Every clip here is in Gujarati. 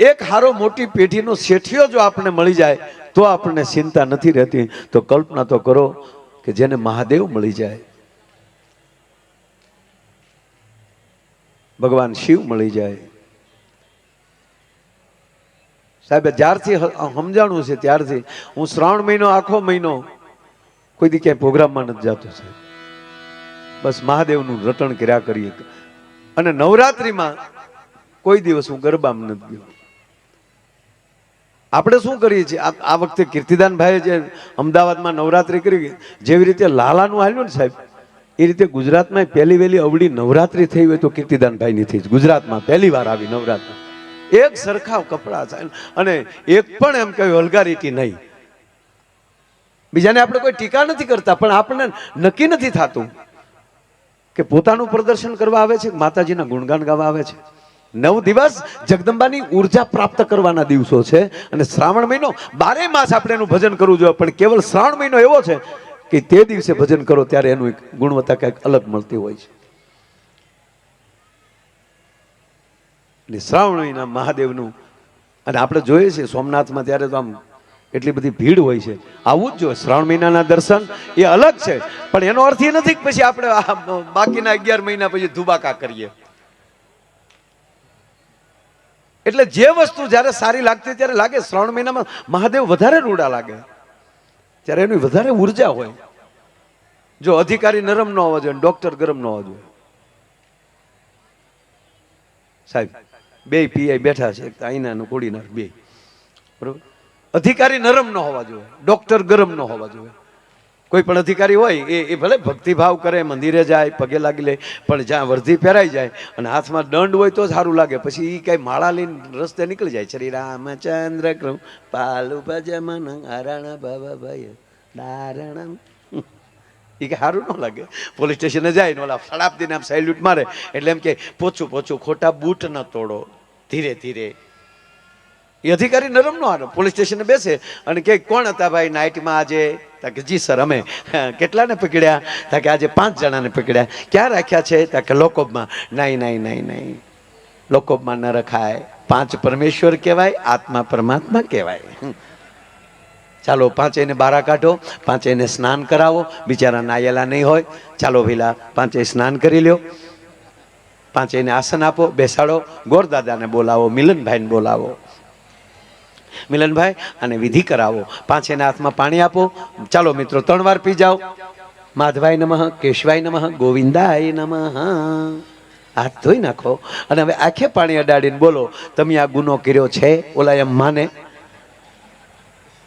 એક હારો મોટી પેઢીનો શેઠિયો જો આપણને મળી જાય તો આપણને ચિંતા નથી રહેતી. તો કલ્પના તો કરો કે જેને મહાદેવ મળી જાય, ભગવાન શિવ મળી જાય. સાહેબ જ્યારથી સમજાણું છે ત્યારથી હું શ્રાવણ મહિનો આખો મહિનો કોઈ દી ક્યાંય પ્રોગ્રામમાં નથી જતો છે. બસ મહાદેવનું રટણ કર્યા કરીએ. અને નવરાત્રિમાં કોઈ દિવસ હું ગરબામાં નથી ગયો. આપણે શું કરીએ છીએ આ વખતે કીર્તિદાનભાઈએ જે અમદાવાદમાં નવરાત્રિ કરી, જેવી રીતે લાલાનું હાલ્યું ને સાહેબ, એ રીતે ગુજરાતમાં પહેલી વહેલી અવળી નવરાત્રિ થઈ હોય તો કીર્તિદાનભાઈની થઈ. ગુજરાતમાં પહેલી વાર આવી નવરાત્રિ. એક સરખા કપડા અને એક પણ એમ કહ્યું વલ્ગારિટી નહીં. બીજાને આપણે કોઈ ટીકા નથી કરતા, પણ આપણને નક્કી નથી થતું કે પોતાનું પ્રદર્શન કરવા આવે છે, માતાજીના ગુણગાન ગાવા આવે છે. 9 દિવસ જગદંબાની ઉર્જા પ્રાપ્ત કરવાના દિવસો છે. અને શ્રાવણ મહિનો 12 માસ આપણે એનું ભજન કરવું જોઈએ, પણ કેવલ શ્રાવણ મહિનો એવો છે કે તે દિવસે ભજન કરો ત્યારે એનું એક ગુણવત્તા કંઈક અલગ મળતી હોય છે. એટલે શ્રાવણ મહિના મહાદેવનું, અને આપણે જોઈએ છીએ સોમનાથમાં ત્યારે તો આમ એટલી બધી ભીડ હોય છે. આવું જ જોઈએ. શ્રાવણ મહિનાના દર્શન એ અલગ છે, પણ એનો અર્થ એ નથી કે પછી આપણે બાકીના 11 મહિના પછી ધુબાકા કરીએ. એટલે જે વસ્તુ જ્યારે સારી લાગતી ત્યારે લાગે. શ્રાવણ મહિનામાં મહાદેવ વધારે રૂડા લાગે, ત્યારે એની વધારે ઉર્જા હોય. જો અધિકારી નરમ ન હોવા જોઈએ, ડોક્ટર ગરમ ન હોવા જોઈએ. સાહેબ બે પીઆઈ બેઠા છે, આઈના કોડીનાર બે, બરોબર. અધિકારી નરમ ન હોવા જોઈએ, ડોક્ટર ગરમ ન હોવા જોઈએ. કોઈ પણ અધિકારી હોય એ ભલે ભક્તિભાવ કરે, મંદિરે જાય, પગે લાગી લે, પણ જ્યાં વર્ધી પહેરાઈ જાય અને હાથમાં દંડ હોય તો સારું લાગે. પછી એ કઈ માળા લઈને રસ્તે નીકળી જાય, શ્રી રામચંદ્ર પાલુ ભજમન હરણ બાબાભાઈ દારણ, એ કે સારું ન લાગે. પોલીસ સ્ટેશને જાય ને ઓલા સડાપ દઈને આમ સેલ્યુટ મારે એટલે એમ કે પોચું પોચું, ખોટા બૂટ ન તોડો, ધીરે ધીરે. એ અધિકારી નરમ નો હાલો. પોલીસ સ્ટેશને બેસે અને કે કોણ હતા ભાઈ નાઇટમાં આજે? કે જી સર અમે. કેટલાને પકડ્યા? કે આજે 5 જણાને પકડ્યા. ક્યાં રાખ્યા છે? કે લોકોબમાં. નહીં, લોકોબમાં ન રખાય. 5 પરમેશ્વર કહેવાય, આત્મા પરમાત્મા કહેવાય. ચાલો 5 એને બારા કાઢો, 5 એને સ્નાન કરાવો. બિચારા નાયેલા નહીં હોય, ચાલો ભીલા 5 સ્નાન કરી લ્યો. 5 એને આસન આપો, બેસાડો. ગોરદાદાને બોલાવો, મિલનભાઈને બોલાવો. મિલનભાઈ અને વિધિ કરાવો. 5 એના હાથમાં પાણી આપો. ચાલો મિત્રો 3 વાર પી જાઓ. માધવાય નમઃ, કેશવાય નમઃ, ગોવિંદાય નમઃ. હાથ ધોઈ નાખો અને હવે આંખે પાણી અડાડીને બોલો, તમે આ ગુનો કર્યો છે? ઓલા એમ માને?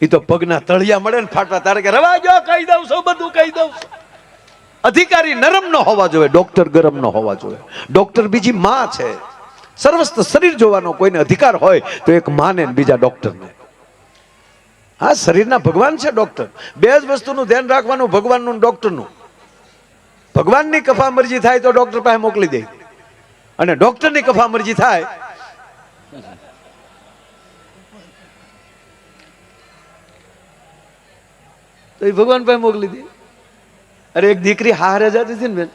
એ તો પગના તળિયા મળે ને ફાટવા, તારે કે રવા જો, કહી દઉં છું, બધું કહી દઉં છું. અધિકારી નરમ ન હોવા જોઈએ, ડોક્ટર ગરમ ન હોવા જોઈએ. ડોક્ટર બીજી માં છે. સર્વસ્થ શરીર જોવાનો કોઈને અધિકાર હોય તો એક માને બીજા ડોક્ટરને. હા, શરીરના ભગવાન છે ડોક્ટર. બે જ વસ્તુનું ધ્યાન રાખવાનું, ભગવાનનું ડોક્ટરનું. ભગવાનની કફા મરજી થાય તો ડોક્ટર પાસે મોકલી દે, અને ડોક્ટરની કફા મરજી થાય તો એ ભગવાન પાસે મોકલી દે. અરે એક દીકરી હારે જતી હતી ને બેન,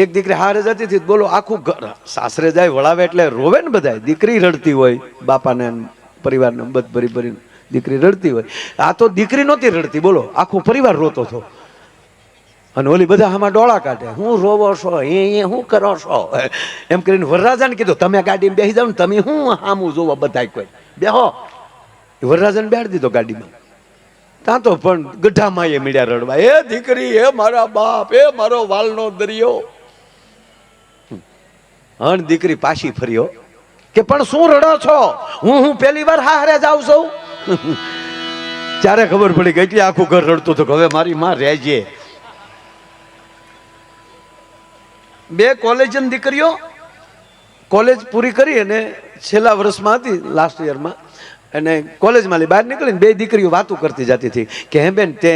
એક દીકરી હારે જતી હતી, બોલો આખું ઘર સાસરે જાય વળાવે એટલે રોવે ને બધા. દીકરી રડતી હોય, બાપાને પરિવારને બધ ભરી ભરીને દીકરી રડતી હોય. આ તો દીકરી નહોતી રડતી, બોલો આખો પરિવાર રોતો હતો. અને ઓલી બધા આમાં ડોળા કાઢે, હું રોવો છો, એ શું કરો છો એમ કરીને વરરાજાને કીધું તમે ગાડીમાં બેસી જાવ ને, તમે હું સામું જોવો બધા કોઈ બેહો. વરરાજાને બેહાડી દીધો ગાડીમાં. ત્યાં તો પણ ગઢામાં એ મીડિયા રડવા, એ દીકરી, એ મારા બાપ, એ મારો વાલનો દરિયો. હણ દીકરી પાછી ફર્યો કે પણ શું રડો છો? હું પહેલી વાર હારે જાઉં છું. ત્યારે ખબર પડી ગઈ કે આખું ઘર રડતું હતું. હવે મારી માં રહેજે. 2 કોલેજની દીકરીઓ કોલેજ પૂરી કરી અને છેલ્લા વર્ષમાં હતી, લાસ્ટ યરમાં, અને કોલેજમાં બહાર નીકળીને 2 દીકરીઓ વાતું કરતી જતી હતી કે હે બેન તે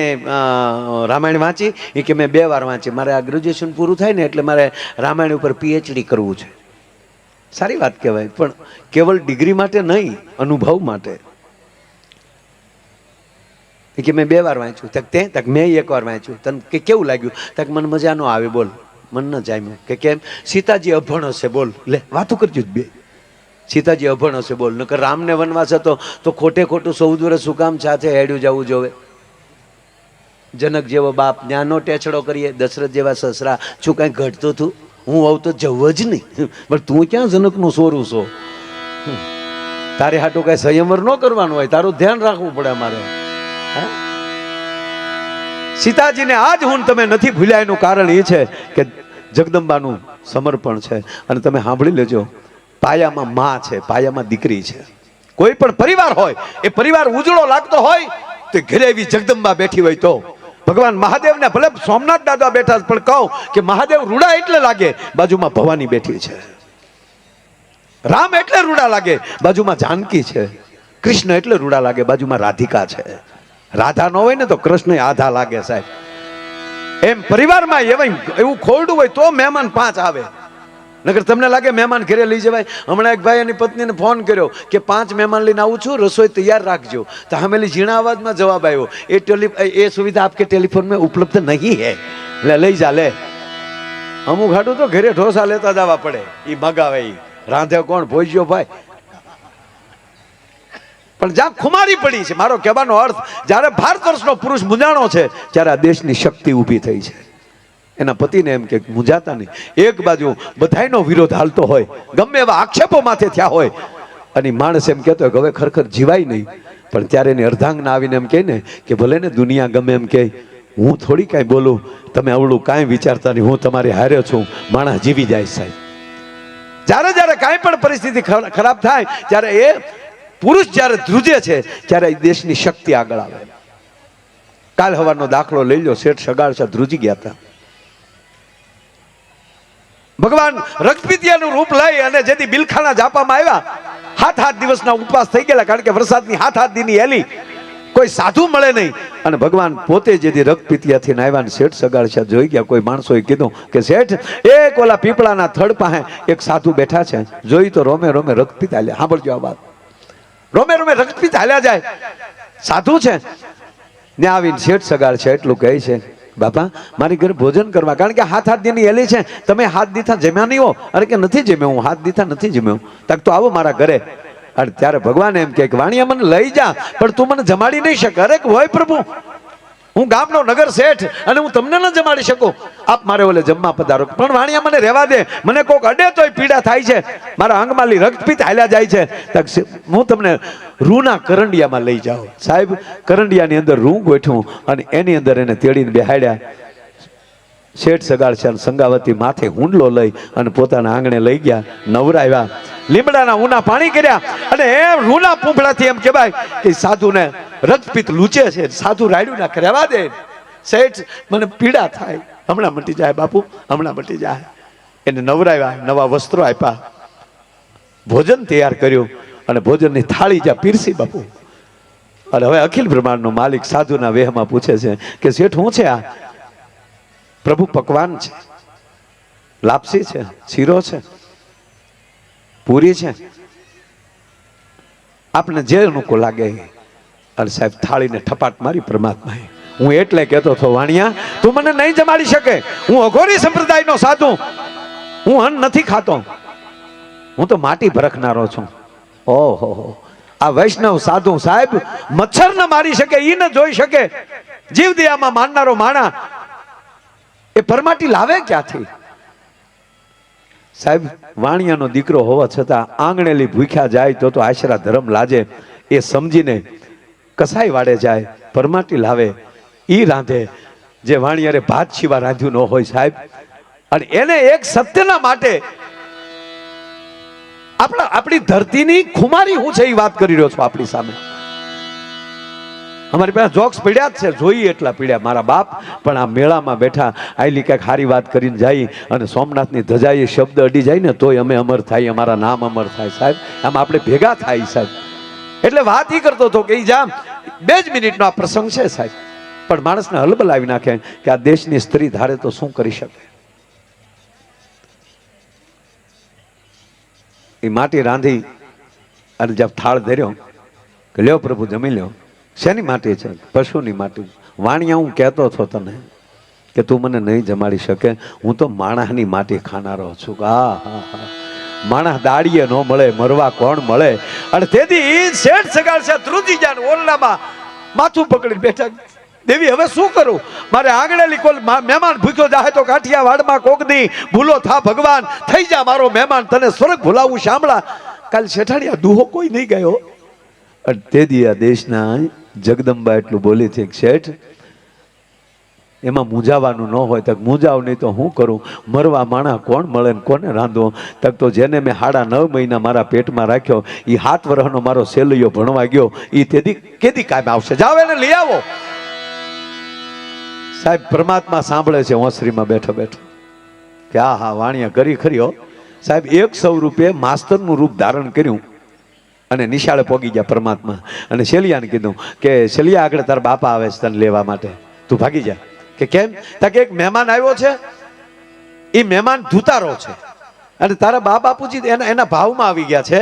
રામાયણ વાંચી? એ કે મેં 2 વાર વાંચી. મારે આ ગ્રેજ્યુએશન પૂરું થાય ને એટલે મારે રામાયણ ઉપર PhD કરવું છે. સારી વાત કહેવાય, પણ કેવલ ડિગ્રી માટે નહીં, અનુભવ માટે. એ કે મેં 2 વાર વાંચ્યું. તક મેં 1 વાર વાંચ્યું. તને કે કેવું લાગ્યું? તક મને મજા ન આવે. બોલ, મન ન જામ્યું. કે કેમ? સીતાજી અભણ હશે. બોલ, લે વાતું કરજો જ 2. સીતાજી અભણ હશે બોલ, નકર રામને વનવાસ હતો તો ખોટે ખોટું 14 વર્ષ શું કામ સાથે હેડ્યું જવું જોવે? જનક જેવો બાપ ન્યાનો ટેચડો કરીએ, દશરથ જેવા સસરા, શું કાંઈ ઘટતું હતું? હું આવું તો જવું જ નહીં, પણ તું ક્યાં જનકનું સોરું છો? તારે હાટું કાંઈ સંયમર ન કરવાનું હોય, તારું ધ્યાન રાખવું પડે અમારે. સીતાજીને આજ હું તમે નથી ભૂલ્યા એનું કારણ એ છે કે જગદંબાનું સમર્પણ છે. અને તમે સાંભળી લેજો, પાયામાં માં છે, પાયામાં દીકરી છે. કોઈ પણ પરિવાર હોય, એ પરિવાર ઉજળો લાગતો હોય તો ઘરે એવી જગદંબા બેઠી હોય તો ભગવાન મહાદેવને ભલે સોમનાથ દાદા બેઠા પણ કહું કે મહાદેવ રૂડા એટલે લાગે બાજુમાં ભવાની બેઠી છે, રામ એટલે રૂડા લાગે બાજુમાં જાનકી છે, કૃષ્ણ એટલે રૂડા લાગે બાજુમાં રાધિકા છે. રાધા ન હોય ને તો કૃષ્ણ આધા લાગે સાહેબ. એમ પરિવારમાં એવું ખોરડું હોય તો મહેમાન 5 આવે, નકર તમને લાગે મહેમાન ઘરે લઈ જવાય. હમણાં એક ભાઈ એની પત્નીને ફોન કર્યો કે 5 મહેમાન લઈને આવું છું, રસોઈ તૈયાર રાખજો. તો હમેલી ઝીણા અવાજમાં જવાબ આવ્યો, એ સુવિધા આપકે ટેલિફોન में उपलब्ध नहीं है, એટલે લઈ જા લે. અમુક હાટું તો ઘરે ઢોસા લેતા જવા પડે, એ મગાવે, એ રાંધે કોણ? ભોજ્યો ભાઈ. પણ જ્યાં ખુમારી પડી છે, મારો કહેવાનો અર્થ, જ્યારે ભારત વર્ષનો પુરુષ મૂંઝાણો છે ત્યારે આ દેશની શક્તિ ઊભી થઈ છે. એના પતિને એમ કે મૂંઝાતા નહીં. એક બાજુ બધાયનો વિરોધ હાલતો હોય, ગમે એવા આક્ષેપો માથે થયા હોય, અને માણસ એમ કહેતો હોય કે હવે ખરેખર જીવાય નહીં, પણ ત્યારે એની અર્ધાંગના આવીને એમ કહે ને કે ભલે ને દુનિયા ગમે એમ કહે, હું થોડી કાંઈ બોલું, તમે અવળું કાંઈ વિચારતા નહીં, હું તમારી હારે છું. માણસ જીવી જાય સાહેબ. જ્યારે જ્યારે કાંઈ પણ પરિસ્થિતિ ખરાબ થાય ત્યારે એ પુરુષ જ્યારે ધ્રુજે છે ત્યારે દેશની શક્તિ આગળ આવે. કાલ હવારનો દાખલો લઈ લો, શેઠ સગાડશા ધ્રુજી ગયા હતા. ભગવાન રક્તપિતિયાનું રૂપ લઈ અને જેથી બિલખાના જાપામાં આવ્યા, 7 દિવસના ઉપવાસ થઈ ગયેલા, કારણ કે વરસાદની 7 દીની હેલી, કોઈ સાધુ મળે નહીં. અને ભગવાન પોતે જેથી રક્તપિતિયાથી આવ્યા ને શેઠ સગાડશા જોઈ ગયા. કોઈ માણસોએ કીધું કે શેઠ, એક ઓલા પીપળાના થડ પાસે એક સાધુ બેઠા છે, જોઈ તો રોમે રોમે રક્તપિત હાલ્યા. સાંભળજો આ વાત, રોમે રોમે રક્તપિત હાલ્યા જાય, સાધુ છે. ને આવીને શેઠ સગાડશા એટલું કહે છે, બાપા મારી ઘરે ભોજન કરવા, કારણ કે 7 દીની હેલી છે, તમે 7 દીથા જમ્યા નહીં હો? અરે કે નથી જમ્યો, હું 7 દીથા નથી જમ્યો. તક તો આવો મારા ઘરે. અને ત્યારે ભગવાન એમ કે વાણિયા મને લઈ જા, પણ તું મને જમાડી નહીં શકે. અરે હોય પ્રભુ, હું ગામનો નગર શેઠ અને હું તમને ન જમાડી શકું, આપ મારે ઓલે જમવા પધારો. પણ વાણિયા મને રહેવા દે, મને કોક અડે તોય પીડા થાય છે, મારા અંગમાલી રક્તપિત હાલ્યા જાય છે. હું તમને રૂના કરંડિયામાં લઈ જાઉં. સાહેબ કરંડિયાની અંદર રૂ ગોઠવું અને એની અંદર એને તેડીને બેહાડ્યા. શેઠ સગાડશા સંગાવતી માથે હુંડલો લઈ અને પોતાના આંગણે લઈ ગયા, નવરાવ્યા, લીમડાના ઊના પાણી કર્યા. અને એમ રૂના પૂંફળાથી એમ કહેવાય કે સાધુને રક્તપિત લૂચે છે, સાધુ રાડ્યું ના રહેવા દે. શેઠ મને પીડા થાય, હમણાં મટી જાય બાપુ, હમણાં મટી જાય. એને નવરાવ્યા, નવા વસ્ત્રો આપ્યા, ભોજન તૈયાર કર્યું અને ભોજનની થાળી જ્યાં પીરસી બાપુ. અને હવે અખિલ બ્રહ્માંડનો માલિક સાધુના વેહમાં પૂછે છે કે શેઠ શું છે આ? પ્રભુ પકવાન છે, લાપસી છે, શીરો છે, પૂરી છે, આપને જે અનુકૂળ લાગે. અને સાહેબ થાળીને ઠપાટ મારી પરમાત્માએ. હું એટલે કહેતો હતો, વાણિયા તું મને નહીં જમાડી શકે, હું અઘોરી સંપ્રદાયનો સાધુ, હું અન્ન નથી ખાતો, હું તો માટી ભરખનારો છું. ઓહો, આ વૈષ્ણવ સાધુ સાહેબ મચ્છર ન મારી શકે, ઈ ન જોઈ શકે, જીવદયામાં માનનારો માણા એ પરમાટી લાવે ક્યાંથી? સાહેબ વાણિયાનો દીકરો હોવા છતાં આંગણેલી ભૂખ્યા જાય તો આશરા ધર્મ લાજે, એ સમજીને કસાઈ વાડે જાય, પરમાટી લાવે, ઈ રાંધે જે વાણિયારે ભાત સિવા રાંધ્યું ન હોય સાહેબ. અને એને એક સત્યના માટે આપણી ધરતીની ખુમારી હું છે એ વાત કરી રહ્યો છું આપણી સામે. અમારી પાસે જોક્સ પીડ્યા જ છે, જોઈએ એટલા પીડ્યા. મારા બાપ પણ આ મેળામાં બેઠા આયલી કંઈક સારી વાત કરીને જાય અને સોમનાથની ધજાએ શબ્દ અડી જાય ને તોય અમે અમર થાય, અમારા નામ અમર થાય સાહેબ. આમ આપણે ભેગા થાય સાહેબ. એટલે વાત એ કરતો હતો કે એ જામ 2 જ મિનિટનો આ પ્રસંગ છે સાહેબ, પણ માણસને હલબલાવી નાખે કે આ દેશની સ્ત્રી ધારે તો શું કરી શકે. એ માટી રાંધી અને જબ થાળ ધર્યો કે લ્યો પ્રભુ જમી લ્યો. શેની માટી છે? પશુની માટી. વાણિયા હું કહેતો હતો તને કે તું મને નહીં જમાડી શકે, હું તો માણસની માટી ખાનારો છું. હા હા હા, માણસ દાડીએ ન મળે, મરવા કોણ મળે? અને તેથી શેઠ સગાડશે ધ્રુજી જાન ઓરડામાં માથું પકડી બેઠા. દેવી હવે શું કરું? મારે આંગણેલી કોલ મહેમાન ભૂખ્યો જાહે તો કાઠિયાવાડમાં કોકની ભૂલો થા ભગવાન, થઈ જા મારો મહેમાન, તને સ્વર્ગ ભૂલાવું શામળા. કાલ શેઠાણી આ દુહો કોઈ નહીં ગયો. અને તે દી આ દેશના જગદંબા એટલું બોલી છે, શેઠ એમાં મૂંઝાવાનું ન હોય. તક મૂંઝાવ નહીં તો હું કરું? મરવા માણા કોણ મળે ને કોને રાંધો? તક તો જેને મેં 9.5 મહિના મારા પેટમાં રાખ્યો, એ 7 વર્ષનો મારો સેલૈયો ભણવા ગયો, એ તેથી કેદી કામ આવશે? જાઓ એને લઈ આવો. સાહેબ પરમાત્મા સાંભળે છે ઓસરીમાં બેઠો બેઠો કે આ હા વાણિયા કરી ખરી હો. સાહેબ 100 રૂપિયે માસ્તરનું રૂપ ધારણ કર્યું અને નિશાળે પોગી ગયા પરમાત્મા. અને શેલિયાને કીધું કે શેલિયા આગળ તારા બાપા આવે છે તને લેવા માટે, તું ભાગી જા. કે કેમ? તા કે એક મહેમાન આવ્યો છે, એ મહેમાન ધુતારો છે અને તારા બા બાપુજી એના ભાવમાં આવી ગયા છે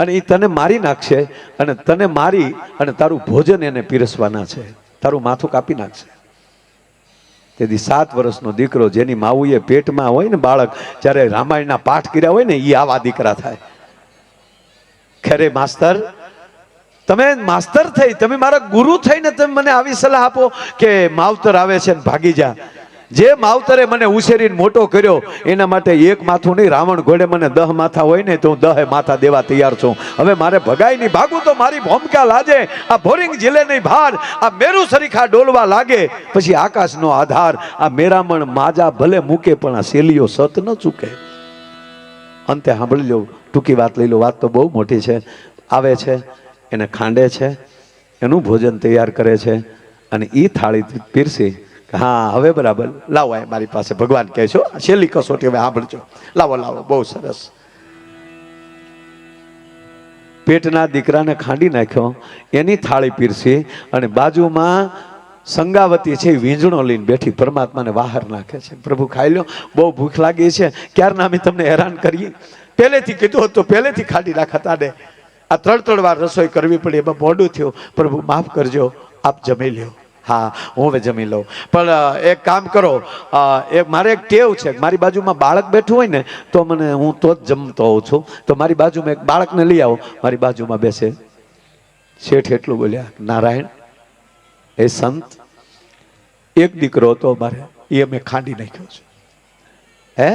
અને એ તને મારી નાખશે અને તને મારી અને તારું ભોજન એને પીરસવાના છે, તારું માથું કાપી નાખશે. તેથી 7 વર્ષનો દીકરો જેની માવુએ પેટમાં હોય ને બાળક, જ્યારે રામાયણના પાઠ કર્યા હોય ને, એ આવા દીકરા થાય. ખરે માસ્તર, તમે માસ્તર થઈ, તમે મારા ગુરુ થઈને તમે મને આવી સલાહ આપો કે માવતર આવે છે ને ભાગી જા. જે માવતરે મને ઉછેરીને મોટો કર્યો એના માટે એક માથું નહીં, રાવણ ઘોડે મને 10 માથા હોય ને તો હું 10 માથા દેવા તૈયાર છું. હવે મારે ભગાઈ નહીં, ભાગું તો મારી ભૂમિકા લાજે. આ ભોરિંગ જીલે નહીં ભાર, આ મેરુ સરીખા ડોલવા લાગે, પછી આકાશનો આધાર. આ મેરામણ માજા ભલે મૂકે પણ આ શેલીઓ સત ન ચૂકે. અંતે સાંભળી લો, ટૂંકી વાત લઈ લો, વાત તો બહુ મોટી છે. આવે છે, એને ખાંડે છે, એનું ભોજન તૈયાર કરે છે અને એ થાળી પીરસી. હા હવે બરાબર, લાવો મારી પાસે, ભગવાન કહે છો છેલ્લી કસોટી હવે સાંભળજો, લાવો લાવો. બહુ સરસ. પેટના દીકરાને ખાંડી નાખ્યો, એની થાળી પીરસી અને બાજુમાં સંગાવતી છે, વીંજણો લઈને બેઠી, પરમાત્માને બહાર નાખે છે. પ્રભુ ખાઈ લો, બહુ ભૂખ લાગી છે, ક્યારના અમે તમને હેરાન કરીએ? પહેલેથી કીધું હતું, પહેલેથી ખાંડી નાખતા ને આ 3 વાર રસોઈ કરવી પડી, એમાં મોડું થયું. પ્રભુ માફ કરજો, આપ જમી લ્યો. હા હું હવે જમી લઉં, પણ એક કામ કરો, મારે એક ટેવ છે, મારી બાજુમાં બાળક બેઠું હોય ને તો મને, હું તો જ જમતો હોઉં છું, તો મારી બાજુમાં એક બાળકને લઈ આવો, મારી બાજુમાં બેસે. શેઠ એટલું બોલ્યા, નારાયણ એ સંત, એક દીકરો હતો મારે, એ અમે ખાંડી નાખ્યો છે. હે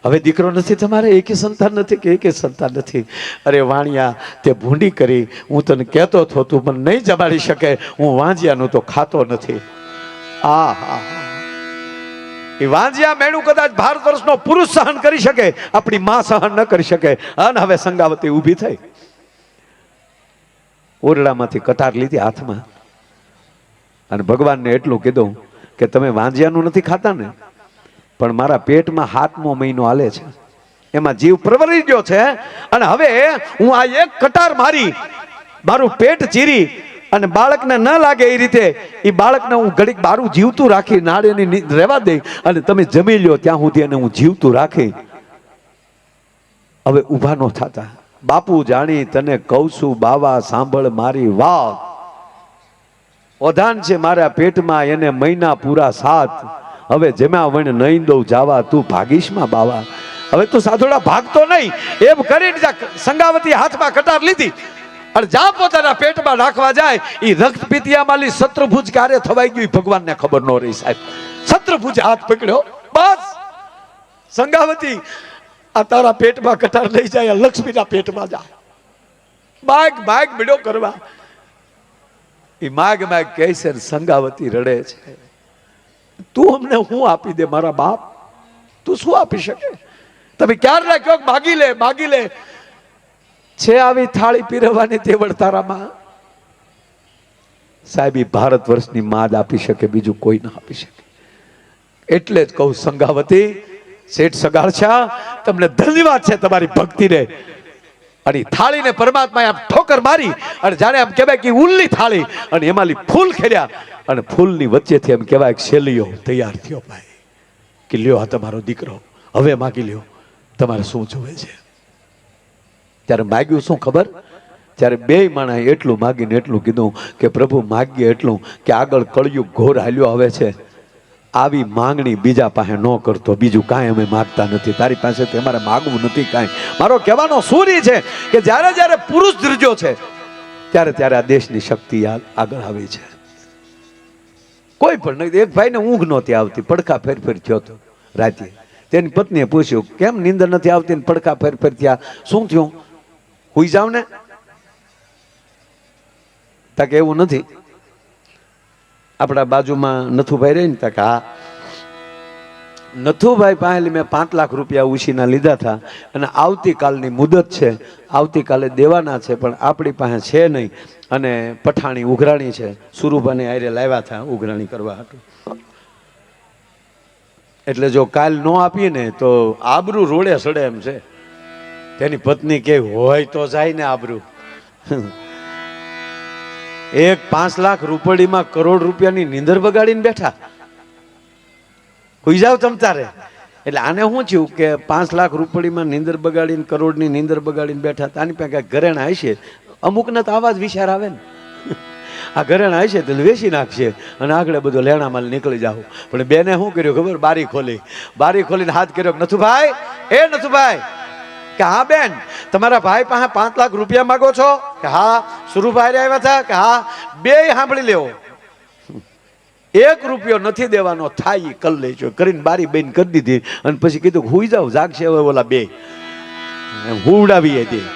હવે દીકરો નથી તમારે? એકે સંતાન નથી? કે એકે સંતાન નથી? અરે વાણિયા, તે ભૂંડી કરી, હું તને કહેતો હતો, તું મને નહીં જમાડી શકે, હું વાંજિયાનું તો ખાતો નથી. આ હા, એ વાંજિયા મેણું કદાચ ભારત વર્ષનો પુરુષ સહન કરી શકે, આપણી માં સહન ન કરી શકે. અને હવે સંગાવતી ઊભી થઈ, ઓરડામાંથી કટાર લીધી હાથમાં અને ભગવાનને એટલું કીધું કે તમે વાંજિયાનું નથી ખાતા ને, પણ મારા પેટમાં 7મો મહિનો હાલે છે, એમાં જીવ પ્રવરી ગયો છે, અને હવે હું આ એક કટાર મારી, મારું પેટ ચીરી અને બાળકને ન લાગે એ રીતે એ બાળકને હું ઘડીક બારું જીવતું રાખી નાળેની રહેવા દઈ અને તમે જમી લ્યો ત્યાં સુધી એને હું જીવતું રાખી. હવે ઊભા ન થતા. બાપુ જાણી તને કહું છું બાવા, સાંભળ મારી વાત. ઓધાન છે મારા પેટમાં એને મહિના પૂરા 7, હવે જેમાં વણ નહીં દઉં જાવા, તું ભાગીશમાં બાવા. હવે તું સાધુડા ભાગતો નહીં, એમ કરીને સંગાવતી હાથમાં કટાર લીધી અને જા પોતાના પેટમાં નાખવા જાય, એ રક્ત પીતિયામાલી શત્રુભુજ કાર્ય થવાઈ ગયું, ભગવાનને ખબર ન રહી. સાહેબ શત્રુભુજ હાથ પકડ્યો, બસ સંગાવતી આ તારા પેટમાં કટાર લઈ જાય, લક્ષ્મીના પેટમાં જા. માગ માગ બીડો કરવા, એ માગ માગ કહે છે, સંગાવતી રડે છે. તું અમને હું આપી દે મારા બાપ, તું શું આપી શકે? તમે ક્યારે રાખ્યો માગી લે માગી લે. છે આવી થાળી પીરવવાની તેવડ તારામાં? સાહેબ એ ભારત વર્ષની માં જ આપી શકે, બીજું કોઈ ના આપી શકે. એટલે જ કહું સંગાવતી, શેઠ સગાડછા, તમને ધન્યવાદ છે તમારી ભક્તિને. અને થાળીને પરમાત્માએ આમ ઠોકર મારી અને જાણે આમ કહેવાય કે ઉલ્લી થાળી, અને એમાંથી ફૂલ ખેડ્યા અને ફૂલની વચ્ચેથી એમ કહેવાય કે શેલીઓ તૈયાર થયો. ભાઈ કે લ્યો આ તમારો દીકરો, હવે માગી લ્યો, તમારે શું જોવે છે? ત્યારે માગ્યું શું ખબર? ત્યારે 2 માણસે એટલું માગીને એટલું કીધું કે પ્રભુ માગીએ એટલું કે આગળ કળિયુગ ઘોર હાલ્યો આવે છે આવી માંગણી બીજા પાસે ન કરતો, બીજું કાંઈ અમે માગતા નથી, તારી પાસેથી અમારે માગવું નથી કાંઈ. મારો કહેવાનો સૂરી છે કે જ્યારે જ્યારે પુરુષ ધ્રુજો છે ત્યારે ત્યારે આ દેશની શક્તિ આગળ આવી છે. કોઈ પણ નહીં. એક ભાઈને ઊંઘ નહોતી આવતી, પડખા ફેરફેર થયો હતો રાતે. તેની પત્નીએ પૂછ્યું કેમ નીંદર નથી આવતી ને પડખા ફેરફેર થયા, શું થયું, હુઈ જાવ ને? તાકે એવું નથી. આપણા બાજુમાં નથુભાઈ રહે ને, તાકે હા. નથુભાઈ પાસે મેં 5 લાખ રૂપિયા ઉછીના લીધા હતા અને આવતીકાલની મુદત છે, આવતીકાલે દેવાના છે, પણ આપણી પાસે છે નહીં અને પઠાણી ઉઘરાણી છે, સુરુભાને આયરે લાવ્યા હતા ઉઘરાણી કરવા હતું. એટલે જો કાલ ન આપીએ ને તો આબરૂ રોડે સડે એમ છે. તેની પત્ની કે હોય તો જાય ને આબરૂ. એક 5 લાખ રૂપડીમાં કરોડ રૂપિયાની નીંદર બગાડીને બેઠા. હુઈ જાવ તમ તારે. એટલે આને શું થયું કે 5 લાખ રૂપડીમાં નીંદર બગાડીને, કરોડની નીંદર બગાડીને બેઠા. આની પાસે કાંઈક ઘરેણા હશે, અમુકને તો આવા જ વિચાર આવે ને, આ ઘરેણા હશે તો વેચી નાખશે અને આગળ બધો લેણા માલ નીકળી જાવ. પણ બેને શું કર્યું ખબર? બારી ખોલી, બારી ખોલીને હાથ કર્યો, નથુભાઈ, એ નથુભાઈ. કે હા બેન, તમારા ભાઈ પાસે 5 લાખ રૂપિયા માગો છો? કે હા. સુરુભાઈ આવ્યા હતા? કે હા. બે સાંભળી લેવો, 1 રૂપિયો નથી દેવાનો, થાય કર લેજો કરીને બારી બંધ કરી દીધી અને પછી કીધું હુઈ જાવ, જાગશે હવે ઓલા બે. હુવડાવી હતી.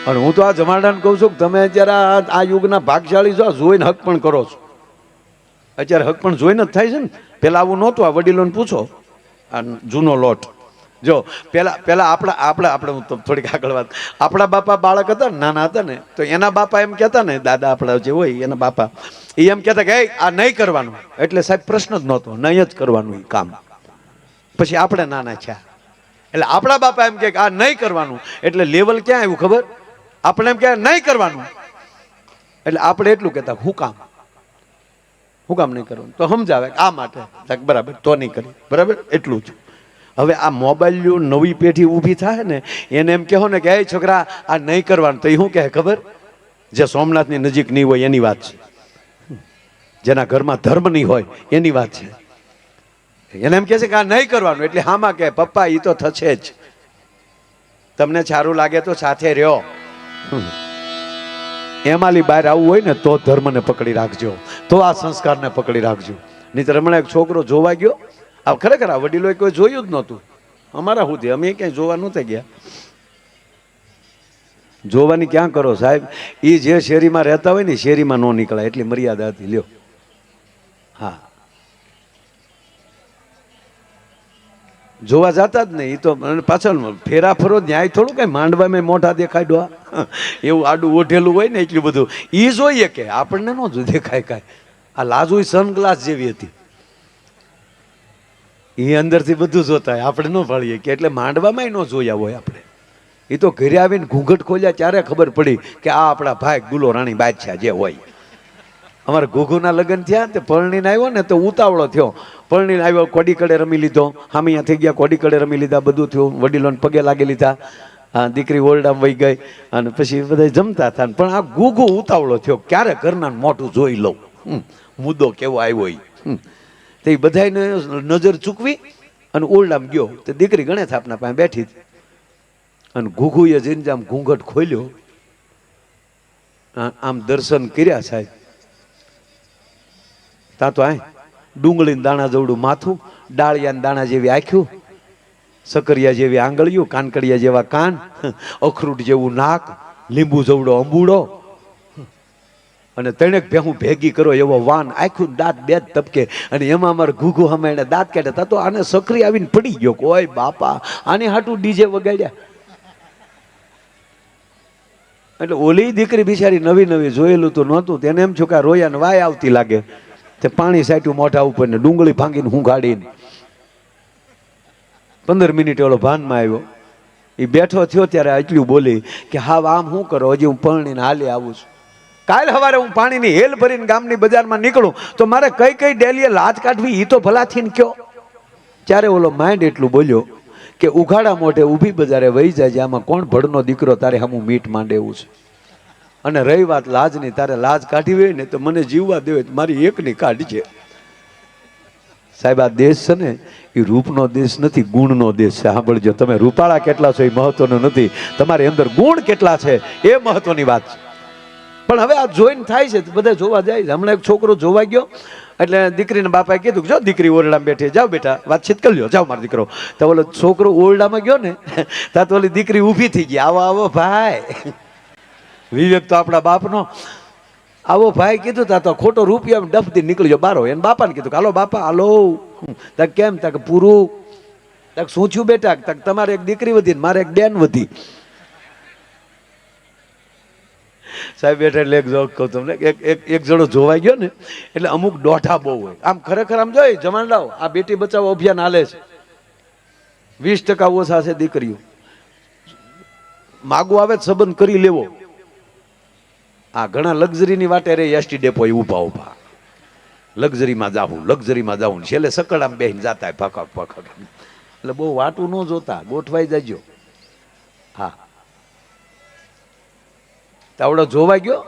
અને હું તો આ જમાડાને કહું છું કે તમે અત્યારે આ યુગના ભાગશાળી છો, જોઈને હક પણ કરો છો. અત્યારે હક પણ જોઈને જ થાય છે ને. પેલા આવું નહોતું. આ વડીલોને પૂછો, આ જૂનો લોટ. જો પેલા આપણે હું થોડીક આગળ વાત, આપણા બાપા બાળક હતા ને, નાના હતા ને, તો એના બાપા એમ કહેતા ને, દાદા આપણા જે હોય એના બાપા, એ એમ કહેતા કે આ નહીં કરવાનું. એટલે સાહેબ પ્રશ્ન જ નહોતો, નહીં જ કરવાનું એ કામ. પછી આપણે નાના થયા એટલે આપણા બાપા એમ કે આ નહીં કરવાનું, એટલે લેવલ ક્યાં આવ્યું ખબર? આપણે એમ કે નહીં કરવાનું એટલે આપણે એટલું કહેતા હું કામ નહીં કરવાનું, તો સમજાવે આ માટે, બરાબર તો નહીં કરી, બરાબર એટલું જ. હવે આ મોબાઈલ નવી પેઢી ઊભી થાય ને, એને એમ કહો ને કે એ છોકરા આ નહીં કરવાનું, તો એ શું કહે ખબર? જે સોમનાથની નજીક નહીં હોય એની વાત છે, જેના ઘરમાં ધર્મ નહીં હોય એની વાત છે. એને એમ કહે છે કે આ નહીં કરવાનું, એટલે હામાં કે પપ્પા એ તો થશે જ, તમને સારું લાગે તો સાથે રહ્યો. એમાંલી બહાર આવવું હોય ને તો ધર્મને પકડી રાખજો, તો આ સંસ્કારને પકડી રાખજો. નહીં હમણાં એક છોકરો જોવા ગયો, આ ખરેખર આ વડીલોએ કોઈ જોયું જ નહોતું અમારા સુધી, અમે ક્યાંય જોવા નહોતા ગયા. જોવાની ક્યાં કરો સાહેબ, એ જે શેરીમાં રહેતા હોય ને શેરીમાં ન નીકળાય એટલી મર્યાદા હતી. લ્યો હા, જોવા જતા જ નહીં. એ તો પાછળ ફેરા ફરો ન્યાય થોડું કઈ માંડવામાં મોઢા દેખાડવા એવું આડું ઓઢેલું હોય ને એટલું બધું એ જોઈએ કે આપણને ન દેખાય કાંઈ. આ લાજુ સનગ્લાસ જેવી હતી, એ અંદરથી બધું જોતા હોય, આપણે ન ભાળીએ કે. એટલે માંડવામાં ન જોયા હોય આપણે. એ તો ઘરે આવીને ઘૂંઘટ ખોલ્યા ત્યારે ખબર પડી કે આ આપણા ભાઈ ગુલો રાણી બાદશાહ જે હોય. અમારે ઘોઘુના લગ્ન થયા તે પરણીને આવ્યો ને તો ઉતાવળો થયો. પરણીને આવ્યો, કોડી કડે રમી લીધો, હામે અહીંયા થઈ ગયા, કોડી કડે રમી લીધા, બધું થયું, વડીલોને પગે લાગી લીધા, દીકરી ઓરડામાં વહી ગઈ અને પછી બધા જમતા હતા. પણ આ ઘૂઘુ ઉતાવળો થયો, ક્યારે ઘરના મોટું જોઈ લઉં, મુદ્દો કેવો આવ્યો એ. તે બધાને નજર ચૂકવી અને ઓરડામાં ગયો. તો દીકરી ગણેશ આપના પાસે બેઠી હતી અને ઘૂઘુએ જઈને આમ ઘૂંઘટ ખોલ્યો, આમ દર્શન કર્યા સાહેબ. ત્યાં તો ડુંગળીના દાણા જેવડું માથું, ડાળિયાના દાણા જેવી આંખ્યું, સકરિયા જેવી આંગળીઓ, કાનકડિયા જેવા કાન, અખરૂટ જેવું નાક, લીંબુ જેવડો અંબુડો અને તણેક ભેહું ભેગી કરો એવો વાન, આખું દાંત બે તપકે. અને એમાં અમારે ઘૂઘુ હમે એને દાંત કાઢ્યા. તો આને સકરી આવીને પડી ગયો કે ઓય બાપા, આને હાટું ડીજે વગાડ્યા. એટલે ઓલી દીકરી બિચારી નવી નવી જોયેલું તો નહોતું, તેને એમ છું કે રોયા ને વાય આવતી લાગે. તે પાણી સાટ્યું મોઢા ઉપર ને ડુંગળી ભાંગીને હું ગાડીને 15 મિનિટે ઓલો ભાનમાં આવ્યો. એ બેઠો થયો ત્યારે એટલું બોલી કે હા આમ શું કરો, હજી હું પરણીને હાલે આવું છું. કાલ સવારે હું પાણીની હેલ ભરીને ગામની બજારમાં નીકળું તો મારે કઈ કઈ ડેલીએ લાજ કાઢવી એ તો ભલાથી ને કયો. ત્યારે ઓલો માઇન્ડ એટલું બોલ્યો કે ઉઘાડા મોઢે ઊભી બજારે વહી જાય, આમાં કોણ ભડનો દીકરો તારે હમું મીટ માંડે એવું છે. અને રહી વાત લાજની, તારે લાજ કાઢી હોય ને તો મને જીવવા દેવે, મારી એકની કાઢજે. સાહેબ આ દેશ છે ને એ રૂપનો દેશ નથી, ગુણનો દેશ છે. સાંભળજો, તમે રૂપાળા કેટલા છો એ મહત્વનું નથી, તમારી અંદર ગુણ કેટલા છે એ મહત્વની વાત છે. પણ હવે આ જોઈને થાય છે, બધા જોવા જાય છે. હમણાં એક છોકરો જોવા ગયો એટલે દીકરીના બાપાએ કીધું જો દીકરી ઓરડામાં બેઠી, જાઓ બેટા વાતચીત કરી લ્યો, જાઓ મારો દીકરો. તો ઓલો છોકરો ઓરડામાં ગયો ને ત્યાં તો ઓલી દીકરી ઊભી થઈ ગઈ, આવો આવો ભાઈ. વિવેક તો આપણા બાપનો. આવો ભાઈ કીધું તા તો ખોટો રૂપિયા ડફથી નીકળી ગયો બારો. એને બાપાને કીધું હાલો બાપા હાલો. તક કેમ? તક પૂરું. તક શું થયું બેટા? તક તમારે એક દીકરી વધી ને મારે એક બેન વધી. સાહેબ બેઠા એટલે એક જોક કહું તમને, એક જણો જોવાઈ ગયો ને એટલે અમુક દોઢા બહુ હોય. આમ ખરેખર આમ જોઈ જમાડાઓ આ બેટી બચાવો અભિયાન હાલે છે, 20% ઓછા છે દીકરીઓ. માગું આવે સંબંધ કરી લેવો. આ ઘણા લક્ઝરીની વાટે રે એસટી ડેપો ઊભા ઊભા લક્ઝરીમાં જાવું છેલ્લે સકડામાં બેહીને જાતા ફકક. એટલે બહુ વાટું ન જોતા, ગોઠવાઈ જાજો. હા, તાવડો જોવા ગયો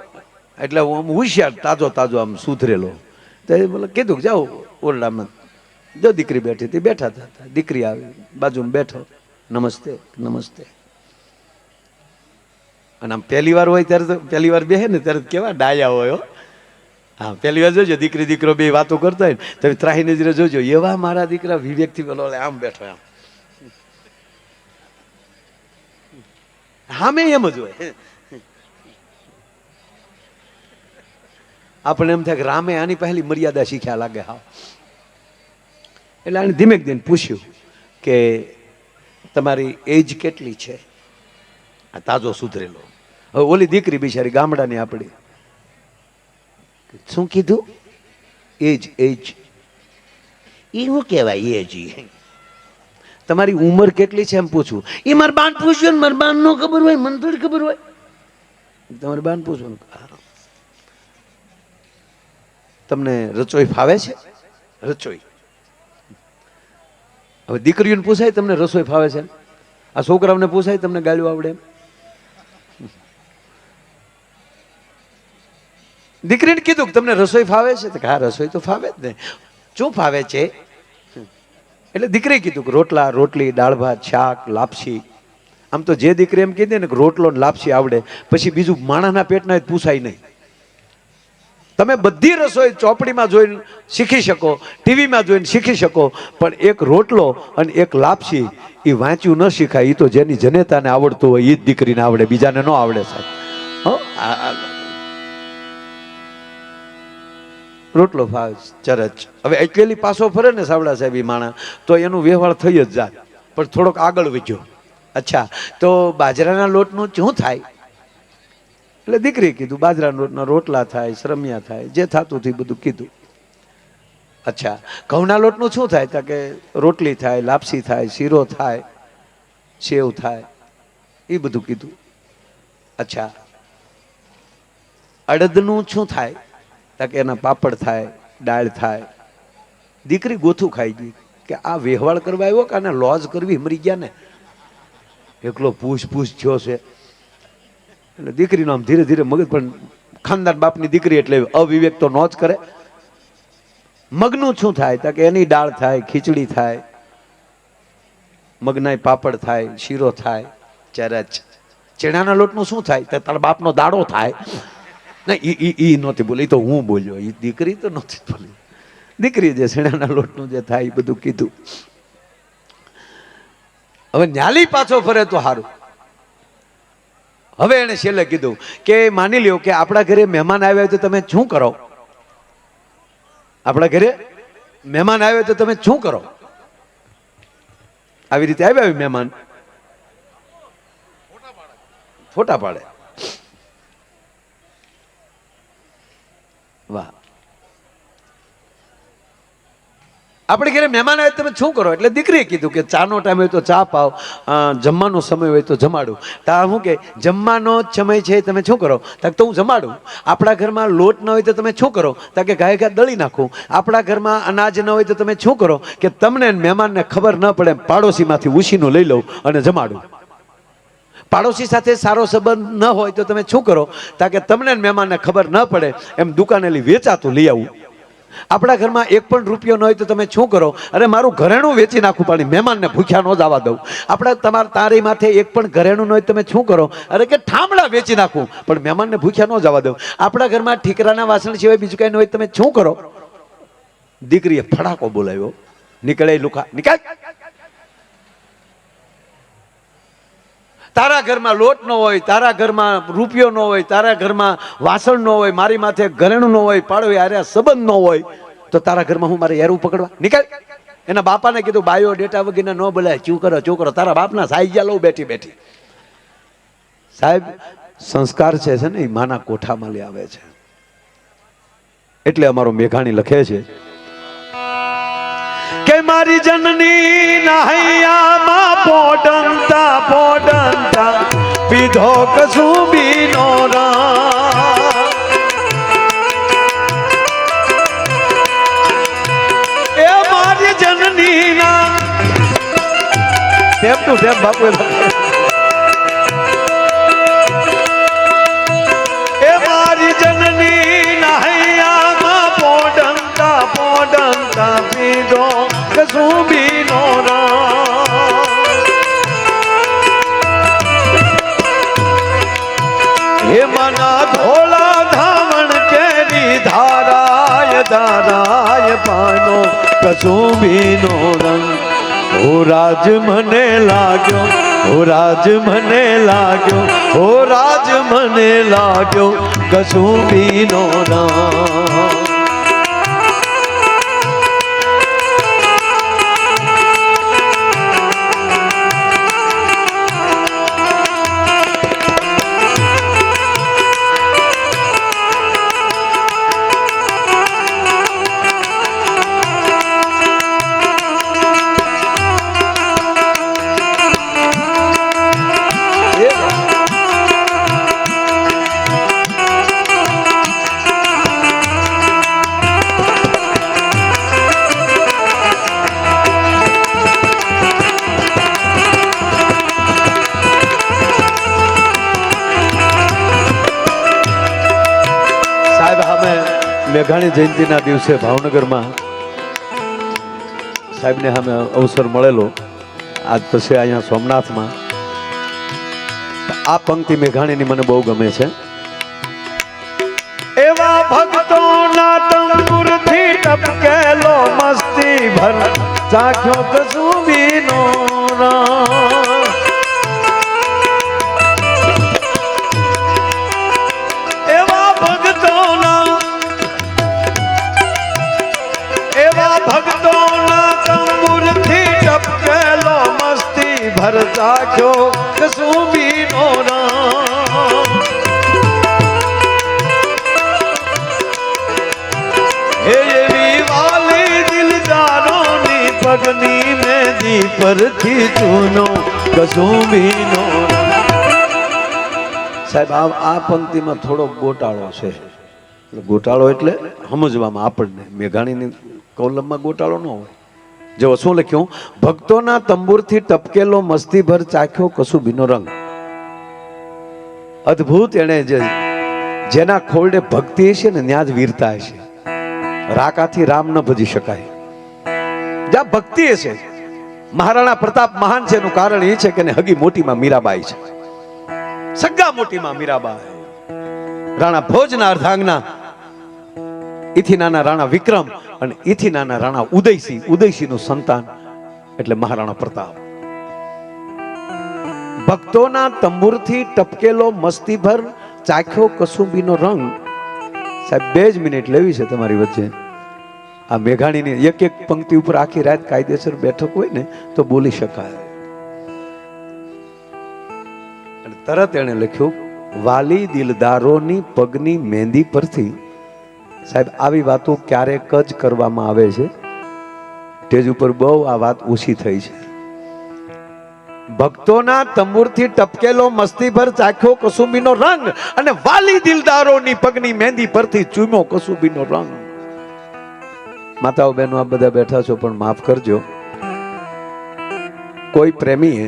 એટલે હું હોશિયાર તાજો આમ સુધરેલો. તો બોલે કીધું જાઓ ઓરડામાં, જો દીકરી બેઠી હતી, બેઠા હતા. દીકરી આવી બાજુમાં બેઠો, નમસ્તે નમસ્તે. અને આમ પહેલી વાર હોય ત્યારે તો પહેલી વાર બેહે ને ત્યારે કેવા ડાયા હોય. હા, પહેલી વાર જોજો દીકરી દીકરો બે વાતો કરતા હોય ને તમે ત્રાહી નજરે જોજો, એવા મારા દીકરા વિવેકથી પેલો આમ બેઠો આમ. હા, મેં એમ જ હોય. આપણે એમ થાય કે રામે આની પહેલી મર્યાદા શીખ્યા લાગે. હા, એટલે આને ધીમે ધીમે પૂછ્યું કે તમારી એજ કેટલી છે? આ તાજો સુધરેલો. હવે ઓલી દીકરી બિચારી ગામડાની આપણી, શું કીધું? એજ એ શું કહેવાય એજ? તમારી ઉંમર કેટલી છે એમ પૂછવું. એ મારા બાન પૂછ્યું ને, મારા બાન નો ખબર હોય, મને થોડી ખબર હોય. તમારે બાન પૂછવું. તમને રસોઈ ફાવે છે? રસોઈ હવે દીકરીઓને પૂછાય તમને રસોઈ ફાવે છે? આ છોકરાઓને પૂછાય તમને ગાળ્યું આવડે એમ? દીકરીને કીધું કે તમને રસોઈ ફાવે છે? તો હા, રસોઈ તો ફાવે જ ને. શું ફાવે છે? એટલે દીકરીએ કીધું કે રોટલા, રોટલી, દાળ ભાત, શાક, લાપસી. આમ તો જે દીકરી એમ કીધે ને કે રોટલો ને લાપસી આવડે, પછી બીજું માણાના પેટના પૂછાય નહીં. તમે બધી રસોઈ ચોપડીમાં જોઈને શીખી શકો, ટીવીમાં જોઈને શીખી શકો, પણ એક રોટલો અને એક લાપસી એ વાંચ્યું ન શીખાય. એ તો જેની જનેતાને આવડતું હોય એ જ દીકરીને આવડે, બીજાને ન આવડે સાહેબ. રોટલો ફાવે ચરચ. હવે એટલેલી પાછો ફરે ને સાવડા સાહેબ એ માણા તો એનું વ્યવહાર થઈ જ જાય, પણ થોડોક આગળ વધ્યો. અચ્છા, તો બાજરાના લોટનું શું થાય? એટલે દીકરીએ કીધું બાજરાના લોટના રોટલા થાય, સરમિયા થાય, જે થતું હતું બધું કીધું. અચ્છા, ઘઉંના લોટનું શું થાય? તો કે રોટલી થાય, લાપસી થાય, શીરો થાય, સેવ થાય, એ બધું કીધું. અચ્છા, અડદનું શું થાય? તો કે એના પાપડ થાય, દાળ થાય. દીકરી ગોથું ખાઈ ગઈ કે આ વ્યવહાર કરવા આવ્યો કે આને લોજ કરવી મરી ગયા ને. એકલો પૂછ થયો છે. એટલે દીકરીનો આમ ધીરે ધીરે મગજ, પણ ખાનદાન બાપની દીકરી એટલે અવિવેક તો ન જ કરે. મગનું શું થાય? તો કે એની દાળ થાય, ખીચડી થાય, મગના પાપડ થાય, શીરો થાય, ચરચ. ચણાના લોટનું શું થાય? તો તારા બાપનો દાડો થાય. ના, ઈ નહોતી બોલી, તો હું બોલ્યો. એ દીકરી તો નહોતી બોલી. દીકરી જે ચણાના લોટનું જે થાય એ બધું કીધું. હવે ન્યાલી પાછો ફરે તો સારું. હવે એને છેલ્લે કીધું કે માની લ્યો કે આપણા ઘરે મહેમાન આવ્યા હોય તો તમે શું કરો? આપણા ઘરે મહેમાન આવ્યા તો તમે શું કરો? આવી રીતે આવ્યા હોય મહેમાન, ફોટા પાડે. વાહ, આપણે ઘરે મહેમાન આવે તમે શું કરો? એટલે દીકરીએ કીધું કે ચાનો ટાઈમ હોય તો ચા પાવ, જમવાનો સમય હોય તો જમાડું. તા શું કે જમવાનો જ સમય છે તમે શું કરો? તો હું જમાડું. આપણા ઘરમાં લોટ ન હોય તો તમે શું કરો? તો કે ગાય ગાય દળી નાખું. આપણા ઘરમાં અનાજ ન હોય તો તમે શું કરો? કે તમને મહેમાનને ખબર ન પડે પાડોશીમાંથી ઉછીનું લઈ લઉં અને જમાડું. પાડોશી સાથે સારો સંબંધ ન હોય તો તમે શું કરો? તો કે તમને મહેમાનને ખબર ન પડે એમ દુકાનેલી વેચાતું લઈ આવું. આપણા ઘરમાં એક પણ રૂપિયો ન હોય તો તમે શું કરો? અરે મારું ઘરેણું વેચી નાખું પણ મહેમાનને ભૂખ્યા ન જવા દઉં. તારી માથે એક પણ ઘરેણું ન હોય તમે શું કરો? અરે કે ઠામડા વેચી નાખું પણ મહેમાનને ભૂખ્યા ન જવા દઉં. આપણા ઘરમાં ઠીકરાના વાસણ સિવાય બીજું કઈ ન હોય તમે શું કરો? દીકરીએ ફડાકો બોલાવ્યો, નીકળે લુખા નીકળ. તારા ઘરમાં લોટ ન હોય, તારા ઘરમાં રૂપિયો ન હોય, તારા ઘરમાં વાસણ ન હોય, મારી માથે ઘરેણું ન હોય, પાડોય આરે સંબંધ ન હોય, તો તારા ઘરમાં હું મારે એરું પકડવા? નીકળ. એના બાપાને કીધું બાયો ડેટા વગેરે ન બોલાય, ચૂ કરો તારા બાપના સાઈજા લઉં બેઠી બેઠી. સાહેબ સંસ્કાર છે ને એ માના કોઠામાં લઈ આવે છે. એટલે અમારો મેઘાણી લખે છે કે મારી જનની નહૈયામાં પોડંતા પીધો કસુંબીનો રામ. એ મારી જનની ના ટેપ ટુ ટેપ બાપુ. એ મારી જનની નહૈયામાં પોડંતા પીધો કસુંબીનો રામ. હે મના ધોલા ધાવણ કેરી ધારાય પાનો કસુંબીનો રંગ. હો રાજ મને લાગ્યો, હો રાજ મને લાગ્યો, હો રાજ મને લાગ્યો કસુંબીનો રંગ. મેઘાણી જયંતિના દિવસે ભાવનગરમાં સાહેબને સામે અવસર મળેલો. આજ પછી અહીંયા સોમનાથમાં આ પંક્તિ મેઘાણીની મને બહુ ગમે છે. એવા ભક્તોના તંબુરથી ટપકેલો મસ્તી ભર ચાખ્યો કસુંબીનો રામ. એવા ભક્તોના તંબુરથી ટપકેલો મસ્તી ભર ચાખ્યો કસુંબીનો રામ. એવી વાલી દિલદારોની પગની મેદી પરથી ચૂનો કસુંબીનો રામ. સાહેબ આ પંક્તિમાં થોડો ગોટાળો છે. ગોટાળો એટલે સમજવામાં આપણને, મેઘાણીની કોલમમાં ગોટાળો ન હોય. જો શું લખ્યું? ભક્તોના તંબુરથી ટપકેલો મસ્તીભર ચાખ્યો કસુંબીનો રંગ. અદ્ભુત. એને જેના ખોરડે ભક્તિ હશે ને ત્યાં જ વીરતા હશે. રાકાથી રામ ન ભજી શકાય. જ્યાં ભક્તિ હશે. મહારાણા પ્રતાપ મહાન છે એનું કારણ એ છે કે હગી મોટીમાં મીરાબાઈ છે. સગા મોટીમાં મીરાબાઈ. રાણા ભોજના અર્ધાંગના ઈથી નાના રાણા વિક્રમ અને ઈથી નાના રાણા ઉદયસિંહ નું સંતાન એટલે મહારાણા પ્રતાપ. ભક્તોના તંબુરથી ટપકેલો મસ્તીભર ચાખ્યો કસુંબીનો રંગ. સાહેબ 2 જ મિનિટ લેવી છે તમારી વચ્ચે. આ મેઘાણીની એક એક પંક્તિ ઉપર આખી રાત કાયદેસર બેઠક હોય ને તો બોલી શકાય. અને તરત એને લખ્યું વાલી દિલદારોની પગની મહેંદી પરથી. સાહેબ આવી વાતો ક્યારેક જ કરવામાં આવે છે. સ્ટેજ ઉપર બહુ આ વાત ઓછી થઈ છે. ભક્તોના તંબુરથી ટપકેલો મસ્તીભર ચાખ્યો કસુંબીનો રંગ અને વાલી દિલદારોની પગની મહેંદી પરથી ચૂમ્યો કસુંબીનો રંગ. માતાઓ બહેનો આ બધા બેઠા છો પણ માફ કરજો. કોઈ પ્રેમીએ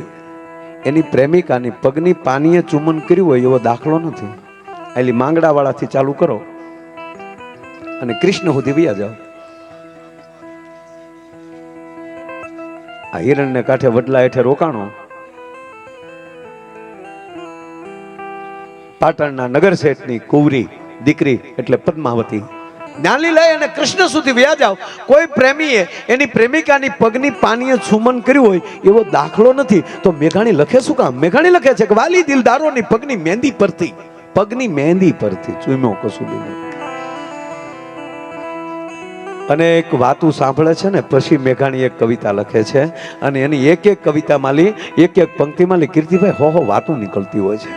એની પ્રેમિકાની પગની પાનીએ ચુંબન કર્યું હોય એવો દાખલો નથી. એટલે માંગડા વાળાથી ચાલુ કરો અને કૃષ્ણ સુધી વ્યા જાઓ. આ હિરણને કાંઠે વડલા હેઠે રોકાણો. પાટણના નગર શેઠની કુંવરી દીકરી એટલે પદ્માવતી. જ્ઞાનલી લઈ અને કૃષ્ણ સુધી વ્યા જાવ. કોઈ પ્રેમીએ એની પ્રેમિકાની પગની પાનીએ ચુંબન કર્યું હોય એવો દાખલો નથી. તો મેઘાણી લખે શું કામ? મેઘાણી લખે છે કે વાલી દિલદારોની પગની મહેંદી પરથી, પગની મહેંદી પરથી ચૂમ્યો કસુંબીને. અને એક વાતું સાંભળે છે ને પછી મેઘાણી એક કવિતા લખે છે અને એની એક એક કવિતામાં લી એક એક પંક્તિમાં લી કીર્તિભાઈ હો વાતું નીકળતી હોય છે.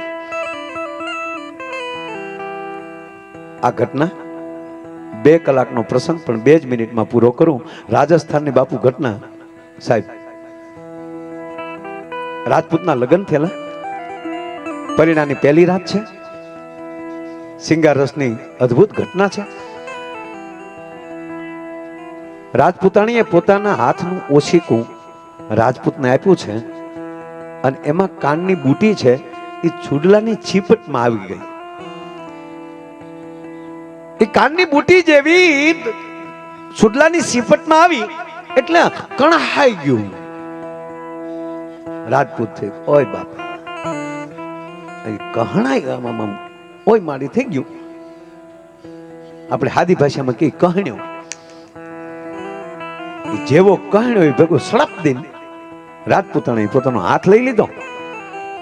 આ ઘટના 2 કલાકનો પ્રસંગ પણ 2 જ મિનિટમાં પૂરો કરું. રાજસ્થાનની બાપુ ઘટના સાહેબ, રાજપૂતના લગ્ન થયેલા, પરિણાની પહેલી રાત છે, સિંગાર રસની અદ્ભુત ઘટના છે. રાજપૂતાણીએ પોતાના હાથનું ઓશીકું રાજપૂતને આપ્યું છે અને એમાં કાનની બુટી છે એ છુડલાની ચીપટમાં આવી ગઈ. એ કાનની બુટી જેવી છુડલાની ચીપટમાં આવી એટલે કણાઈ ગયું. રાજપૂત થઈ ઓય બાપા કહણાઈ ગામમાં ઓય મારી થઈ ગયું. આપણે હાદી ભાષામાં કઈ કહણ્યો. જેવો કહણ્યો ભેગો સળપ દઈને રાજપૂતાણે પોતાનો હાથ લઈ લીધો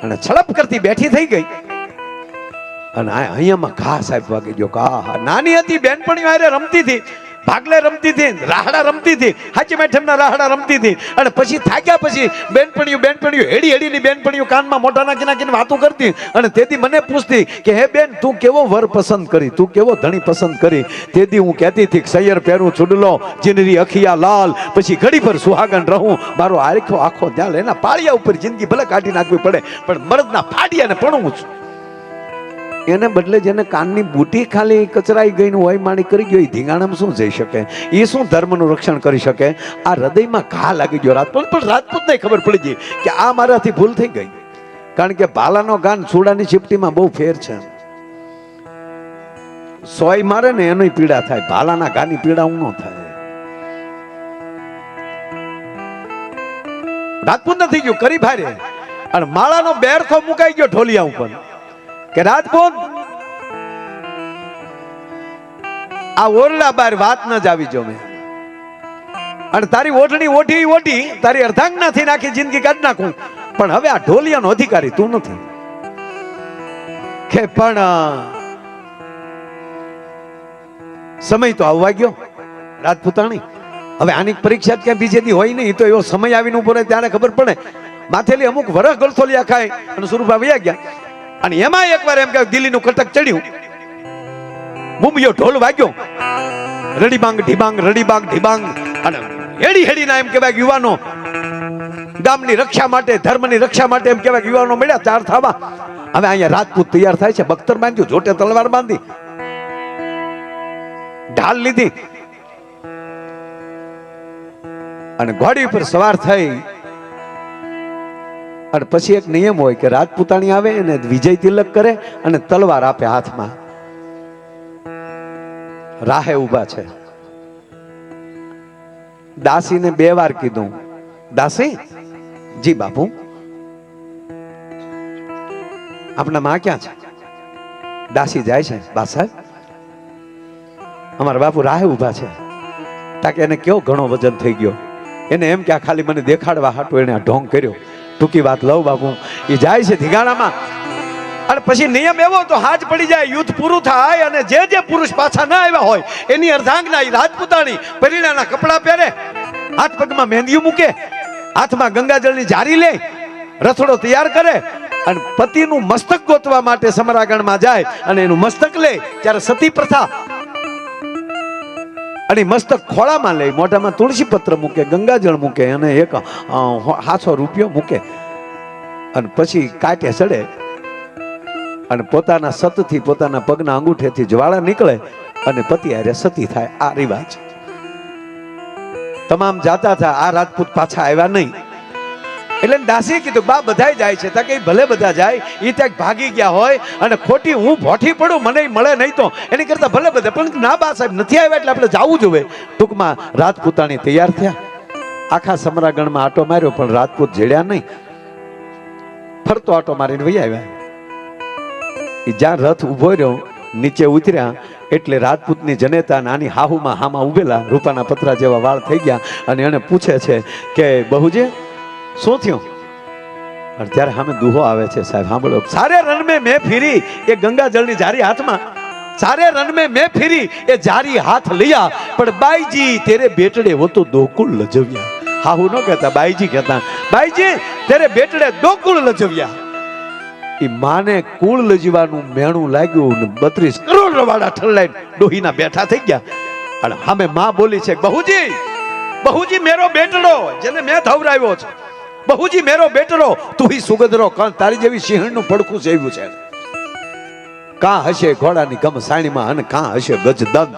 અને છળપ કરતી બેઠી થઈ ગઈ. અને અહીંયામાં ઘા સાહેબ વાગી ગયો. કા નાની હતી બેનપણીઓ હારે રમતી હતી, ભાગલે રમતી હતી, રાહડા રમતી હતી, હાચી મેઠમના રાહડા રમતી હતી. અને પછી થાક્યા પછી બેનપણીઓ હેડી હેડીની બેનપણીઓ કાનમાં મોટા નાખી નાખીને વાતો કરતી. અને તેથી મને પૂછતી કે હે બેન તું કેવો વર પસંદ કરી, તું કેવો ધણી પસંદ કરી? તેથી હું કહેતી હતી કે સૈયર પહેરું છુડલો, જીનરી અખિયા લાલ, પછી ઘડી પર સુહાગન રહું, મારો આખો આખો ત્યાં એના પાળિયા ઉપર જિંદગી ભલે કાઢી નાખવી પડે પણ મર્દના ફાડિયાને ભણવું છું. એને બદલે જેને કાનની બુટી ખાલી કચરાઈ ગઈ હોય માણી કરી ગયો, એ ધીંગાણામાં શું જઈ શકે? એ શું ધર્મનું રક્ષણ કરી શકે? આ હૃદયમાં ઘા લાગી ગયો રાજપૂત. પણ રાજપૂતને ખબર પડી ગઈ કે આ મારાથી ભૂલ થઈ ગઈ. કારણ કે ભાલાનો ગાન ચૂડાની ચીપટીમાં બહુ ફેર છે. સોય મારે ને એની પીડા થાય, ભાલાના ગાની પીડા હું ન થાય. રાજપૂત નથી ગયું કરી ભારે અને માળાનો બેરથો મુકાઈ ગયો ઢોલિયા ઉપર કે રાજપૂત આ ઓરડા બહાર વાત ન જ આવી જો મેં અને તારી ઓઢણી ઓઢી તારી અર્ધાંગનાથી નાખી જિંદગી કાઢી નાખું, પણ હવે આ ઢોલિયાનો અધિકારી તું નથી. કે પણ સમય તો આવવા ગયો રાજપૂતાણી. હવે આની પરીક્ષા ક્યાં બીજેથી હોય નહીં, તો એવો સમય આવીને ઉભો રહે ત્યારે ખબર પડે. માથેલી અમુક વરસ ગળથોલિયા ખાય અને સુરભા વયા ગયા. અને એમાં એકવાર એમ કે દિલ્હીનું કટક ચડ્યું, મુંબઈયો ઢોલ વાગ્યો, રડીબાંગ ઢીબાંગ રડીબાંગ ઢીબાંગ. અને હેડી હેડીના એમ કહેવાય યુવાનો ગામની રક્ષા માટે, ધર્મની રક્ષા માટે એમ કહેવાય યુવાનો મળ્યા ચાર થાવા. હવે અહીંયા રાજપૂત તૈયાર થાય છે, બખ્તર બાંધ્યું, જોટે તલવાર બાંધી, ઢાલ લીધી અને ઘોડી ઉપર સવાર થઈ. અને પછી એક નિયમ હોય કે રાજપૂતાણી આવે અને વિજય તિલક કરે અને તલવાર આપે હાથમાં. રાહે ઉભા છે. દાસીને 2 વાર કીધું, દાસી જી બાપુ આપણા માં ક્યાં છે? દાસી જાય છે, બા સાહેબ અમારા બાપુ રાહે ઉભા છે. તાકે એને કેવો ઘણો વજન થઈ ગયો, એને એમ કે આ ખાલી મને દેખાડવા હાટું એને આ ઢોંગ કર્યો. ટૂંકી વાત લઉં બાપુ, એ જાય છે ધીગાણામાં. અને પછી નિયમ એવો તો હાથ પડી જાય, યુદ્ધ પૂરું થાય અને જે પુરુષ પાછા ના આવ્યા હોય એની અર્ધાંગના રાજપૂતાણી પરિણાના કપડા પહેરે, હાથ પગમાં મહેંદી મૂકે, હાથમાં ગંગાજળની જારી લે, રથડો તૈયાર કરે અને પતિનું મસ્તક ગોતવા માટે સમરાગણમાં જાય અને એનું મસ્તક લે. ત્યારે સતી પ્રથા અને મસ્તક ખોળામાં લે, મોઢામાં તુલસી પત્ર મૂકે, ગંગાજળ મૂકે અને એક 500 રૂપિયો મૂકે અને પછી કાંટે ચડે અને પોતાના સતથી પોતાના પગના અંગૂઠેથી જ્વાળા નીકળે અને પતિ હારે સતી થાય. આ રિવાજ તમામ જાતા હતા. આ રાજપૂત પાછા આવ્યા નહીં. એટલે દાસી કીધું બા બધાય જાય છે. કે ભલે બધા જાય, એ ત્યાં ભાગી ગયા હોય અને ખોટી હું ભોઠી પડું મને મળે નહીં તો એની કરતા ભલે બધા, પણ ના બા સાહેબ નથી આવ્યા એટલે આપણે જવું જોઈએ. ટૂંકમાં રાજપૂતાણી તૈયાર થયા આખા સમરાગણમાં આટો માર્યો પણ રાજપૂત જેડ્યા નહીં. ફરતો આટો મારીને વહી આવ્યા. એ જ્યાં રથ ઉભો રહ્યો નીચે ઉતર્યા એટલે રાજપૂતની જનેતા નાની હાહુમાં હામાં ઉભેલા રૂપાના પતરા જેવા વાળ થઈ ગયા અને એને પૂછે છે કે બહુજી શું થયું? અને ત્યારે સામે દુહો આવે છે, સાહેબ સાંભળો. સારે રન મેં ફીરી એ ગંગા જળની જારી હાથમાં, सारे रन में मैं फिरी ये जारी हाथ लिया पर बाईजी तेरे बेटड़े वो तो दोकुल लजविया. हाहू नो कहता, बाईजी कहता, बाईजी तेरे बेटड़े दोकुल लजविया. ई माने कूल लजवानु मेणु लाग्યું ને 32 કરોડ રવાડા ઠરલાઈ ડોહીના બેઠા થઈ ગયા. અને સામે માં બોલી છે, બહુજી બહુજી મેરો બેટડો જેને મેં ધવરાવ્યો છે, બહુજી મેરો બેટડો તું હી સુગંધરો કાં તારી જેવી સિંહણનું પડખું સેવ્યું છે. કાં હશે ઘોડાની ગમ સાણીમાં અને કાં હશે ગજદંત.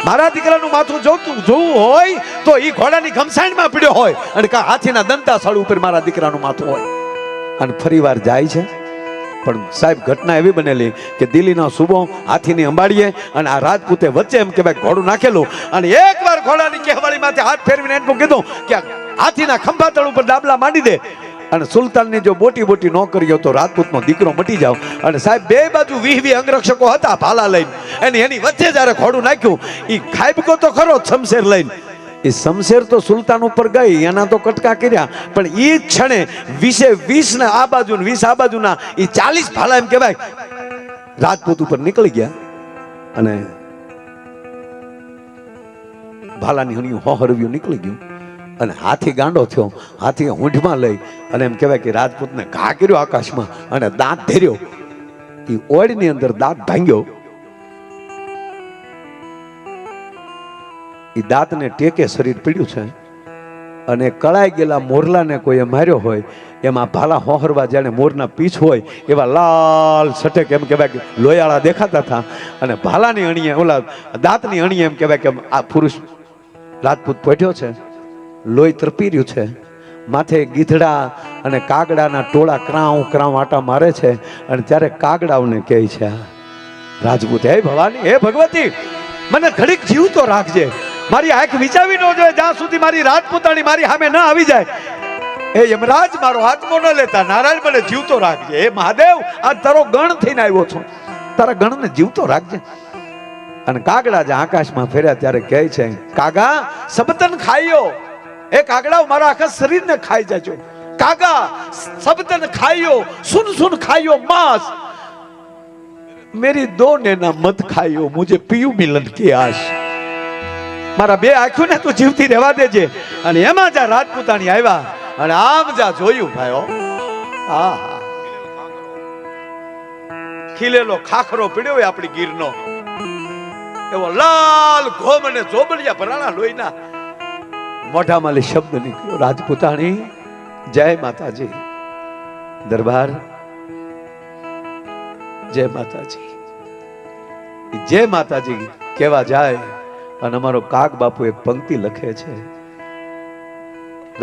મારા દીકરાનું માથું જોવું હોય તો ઈ ઘોડાની ગમસાણીમાં પડ્યો હોય અને કાં હાથીના દંતાસળ ઉપર મારા દીકરાનું માથું હોય. અને ફરીવાર જાય છે. પણ સાહેબ ઘટના એવી બનેલી કે દિલ્હીનો સુબો હાથીની અંબાડીએ અને આ રાજપૂતે વચ્ચે એમ કે ભાઈ ઘોડું નાખેલું અને એકવાર ઘોડાની કહેવાળીમાંથી હાથ ફેરવીને એટલું કીધું કે હાથીના ખંભા તળ ઉપર ડાબલા માંડી દે અને સુલતાનની જો બોટી બોટી ન કર્યો તો રાજપૂતનો દીકરો મટી જાવ. અને સાહેબ બે બાજુ 20 અંગરક્ષકો હતા ભાલા લઈને એની વચ્ચે જ્યારે ઘોડું નાખ્યું એ ખાઈબકો તો ખરો શમશેર લઈને. એ શમશેર તો સુલતાન ઉપર ગઈ, એના તો કટકા કર્યા પણ એ ક્ષણે 20 ને આ બાજુ ને 20 આ બાજુના એ 40 ભાલા એમ કહેવાય રાજપૂત ઉપર નીકળી ગયા. અને ભાલાની હણિયું હોહરવ્યું નીકળી ગયું અને હાથી ગાંડો થયો. હાથી ઊંઢમાં લઈ અને એમ કહેવાય કે રાજપૂતને ઘા કર્યો આકાશમાં અને દાંત ધર્યો. એ ઓળની અંદર દાંત ભાંગ્યો. એ દાંતને ટેકે શરીર પીડ્યું છે અને કળાઈ ગયેલા મોરલાને કોઈએ માર્યો હોય એમાં ભાલા હોહરવા જાણે મોરના પીછ હોય એવા લાલ સટેક એમ કહેવાય કે લોયાળા દેખાતા હતા. અને ભાલાની અણીએ ઓલા દાંતની અણીએ એમ કહેવાય કે આ પુરુષ રાજપૂત પોઠ્યો છે, લોહી તરપી રહ્યું છે. માથે ગીધડા અને કાગડાના ટોળા ક્રાઉ ક્રાઉ આટા મારે છે. અને ત્યારે કાગડાઓને કહે છે રાજપૂત, હે ભવાની, હે ભગવતી, મને ઘડીક જીવતો રાખજે, મારી આંખ વિચાવી ન જોઈએ જ્યાં સુધી મારી રાજપૂતાણી મારી સામે ન આવી જાય. એ યમરાજ મારો આત્મો ન લેતા, નારાયણ મને જીવતો રાખજે. હે મહાદેવ, આ તારો ગણ થઈને આવ્યો છું, તારા ગણને જીવતો રાખજે. અને કાગડા જે આકાશમાં ફેર્યા ત્યારે કહે છે, કાગા સબતન ખાઈયો, એ કાગડાઓ મારા આખા શરીરને ખાઈ જાજો. કાગા સબતન ખાઈયો, સુન સુન ખાઈયો માંસ, मेरी दो नैना मत खाइयो, मुझे पियू मिलन की आश. मारा बे आंखों ने तो जीवती રહેવા દેજે. અને એમાં જા રાજપૂતાણી આવ્યા અને આમ જા જોયું ભાઈઓ, આહા ખીલેલો ખાખરો પીડ્યો હોય આપણી ગીરનો, એવો લાલ ઘોમ અને જોબડિયા ભરાણા લોહીના મોઢામાં શબ્દ નીકળ્યો, રાજપૂતાણી જય માતાજી. દરબાર જય માતાજી, જય માતાજી કેવા જાય. અને અમારો કાગ બાપુ એક પંક્તિ લખે છે.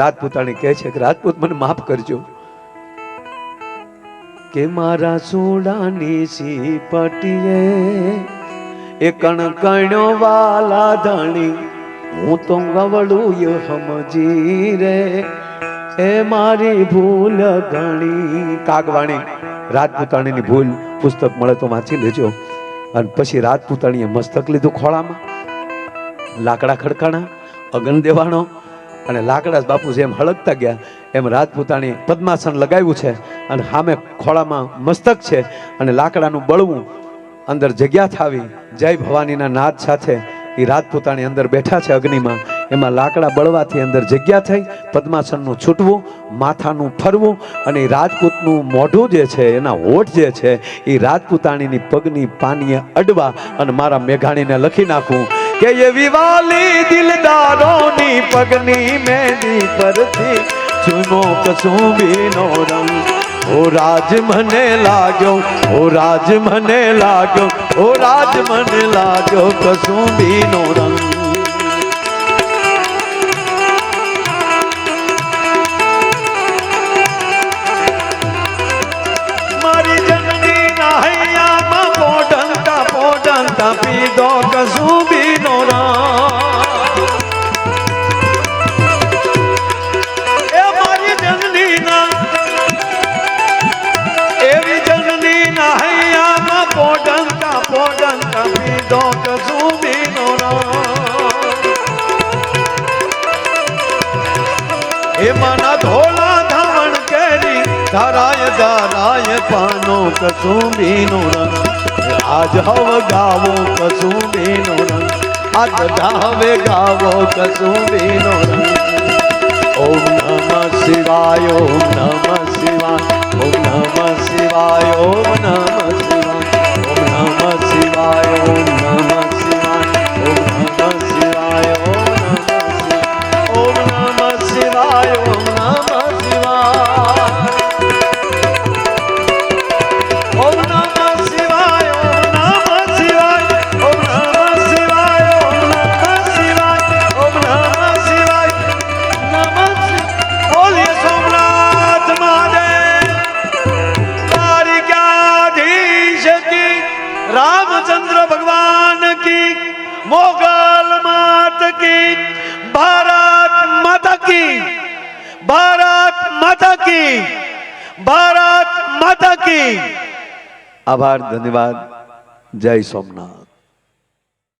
રાજપૂતાણી કહે છે કે રાજપૂત મને માફ કરજો કે મારા સોડાની સીપટીએ એ કણકણ્યો વાલા ધણી, હું તો ગવડું સમજી રે, એ મારી ભૂલ ઘણી. કાગવાણી રાજપૂતાણીની ભૂલ પુસ્તક મળે તો વાંચી લેજો. અને પછી રાજપૂતાણીએ મસ્તક લીધું ખોળામાં, લાકડા ખડકાણા, અગન દેવાણો અને લાકડા બાપુ જેમ હળગતા ગયા એમ રાજપૂતાણી પદ્માસન લગાવ્યું છે અને સામે ખોળામાં મસ્તક છે અને લાકડાનું બળવું અંદર જગ્યા થાવી. જય ભવાનીના નાદ સાથે એ રાજપૂતાણી અંદર બેઠા છે અગ્નિમાં. એમાં લાકડા બળવાથી અંદર જગ્યા થઈ, પદ્માસનનું છૂટવું, માથાનું ફરવું અને રાજપૂતનું મોઢું જે છે એના હોઠ જે છે એ રાજપૂતાણીની પગની પાનીએ અડવા અને મારા મેઘાણીને લખી નાખું કે ये विवाली दिलदारों पगनी मेरी परथी चुनो कसुंबीनो रंग, ओ राज मने लाग्यो, ओ राज मने लाग्यो, ओ राज मने लाग्यो कसुंबीनो रंग. मारी जननी नाहैयाમાં પોઢંતા પીધો કસુંબીનો રંગ. તો કસુંબીનો એમાંના ધોલા ધાવણ કેરી ધારાય પાનો કસુંબીનો રંગ આજ હવ ગાવો કસુંબીનો રંગ આજ ગાવે ગાવો કસુંબીનો રંગ ઓમ નમઃ શિવાય ઓમ નમઃ શિવાય ઓમ નમઃ શિવાય ઓમ નમઃ શિવાય ઓમ નમઃ શિવાય ઓમ નમઃ શિવાય ઓમ નમઃ શિવાય ઓમ નમઃ શિવાય ઓમ નમઃ શિવાય ઓમ નમઃ શિવાય ઓમ નમઃ શિવાય ઓમ નમઃ શિવાય ઓમ નમઃ શિવાય નમઃ બોલીએ સોમનાથ મહાદેવ દ્વારિકાધીશ કી रामचंद्र भगवान की मोगल मात की भारत माता की भारत माता की भारत माता की आभार धन्यवाद जय सोमनाथ।